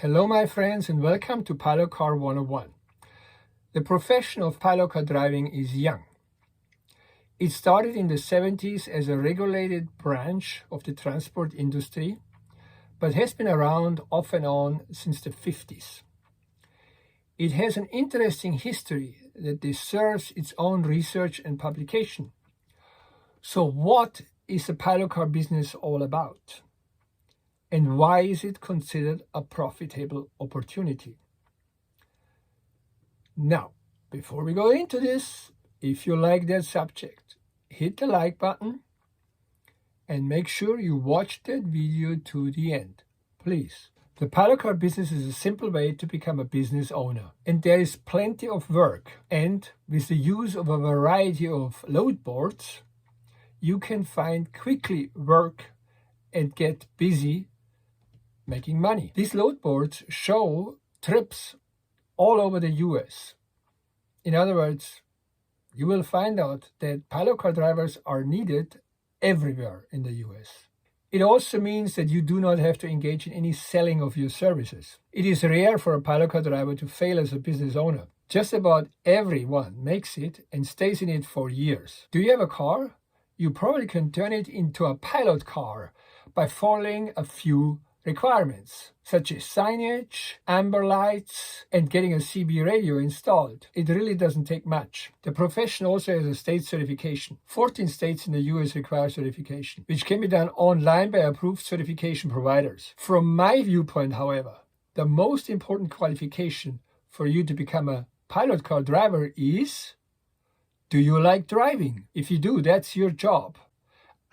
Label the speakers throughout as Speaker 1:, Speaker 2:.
Speaker 1: Hello my friends and welcome to Pilot Car 101. The profession of pilot car driving is young. It started in the 70s as a regulated branch of the transport industry, but has been around off and on since the 50s. It has an interesting history that deserves its own research and publication. So what is the pilot car business all about? And why is it considered a profitable opportunity? Now, before we go into this, if you like that subject, hit the like button and make sure you watch that video to the end, please. The pilot car business is a simple way to become a business owner, and there is plenty of work, and with the use of a variety of load boards, you can find quickly work and get busy making money. These load boards show trips all over the US. In other words, you will find out that pilot car drivers are needed everywhere in the US. It also means that you do not have to engage in any selling of your services. It is rare for a pilot car driver to fail as a business owner. Just about everyone makes it and stays in it for years. Do you have a car? You probably can turn it into a pilot car by following a few requirements, such as signage, amber lights, and getting a CB radio installed. It really doesn't take much. The profession also has a state certification. 14 states in the US require certification, which can be done online by approved certification providers. From my viewpoint, however, the most important qualification for you to become a pilot car driver is, do you like driving? If you do, that's your job.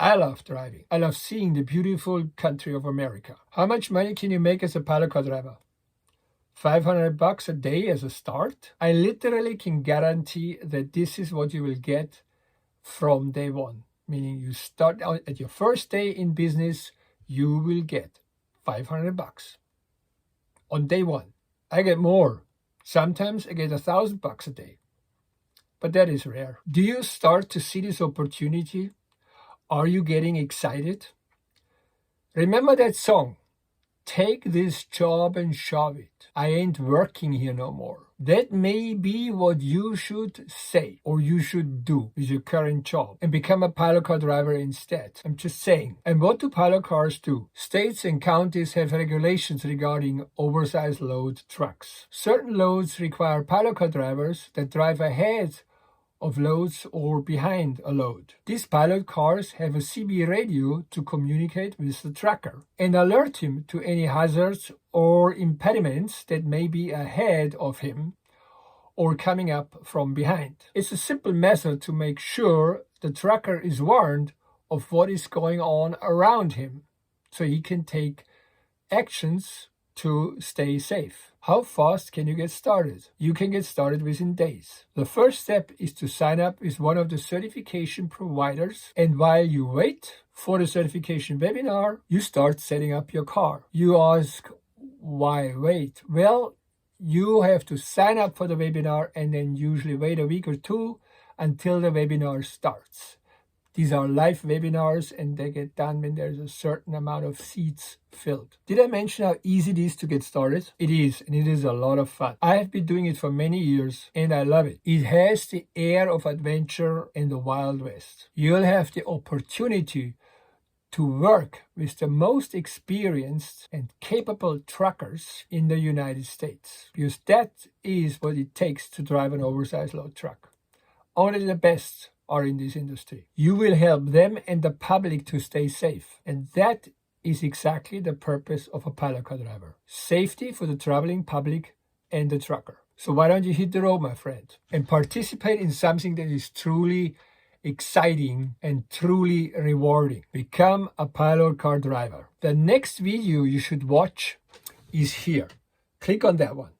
Speaker 1: I love driving. I love seeing the beautiful country of America. How much money can you make as a pilot car driver? $500 a day as a start? I literally can guarantee that this is what you will get from day one. Meaning you start out at your first day in business, you will get $500 on day one. I get more. Sometimes I get $1,000 a day. But that is rare. Do you start to see this opportunity? Are you getting excited? Remember that song, "Take this job and shove it. I ain't working here no more." That may be what you should say or you should do with your current job and become a pilot car driver instead. I'm just saying. And what do pilot cars do? States and counties have regulations regarding oversize load trucks. Certain loads require pilot car drivers that drive ahead of loads or behind a load. These pilot cars have a CB radio to communicate with the tracker and alert him to any hazards or impediments that may be ahead of him or coming up from behind. It's a simple method to make sure the tracker is warned of what is going on around him so he can take actions to stay safe. How fast can you get started? You can get started within days. The first step is to sign up with one of the certification providers, and while you wait for the certification webinar, you start setting up your car. You ask, why wait? Well, you have to sign up for the webinar and then usually wait a week or two until the webinar starts. These are live webinars and they get done when there's a certain amount of seats filled. Did I mention how easy it is to get started? It is, and it is a lot of fun. I have been doing it for many years and I love it. It has the air of adventure and the Wild West. You'll have the opportunity to work with the most experienced and capable truckers in the United States, because that is what it takes to drive an oversized load truck. Only the best are in this industry. You will help them and the public to stay safe. And that is exactly the purpose of a pilot car driver. Safety for the traveling public and the trucker. So why don't you hit the road, my friend, and participate in something that is truly exciting and truly rewarding. Become a pilot car driver. The next video you should watch is here. Click on that one.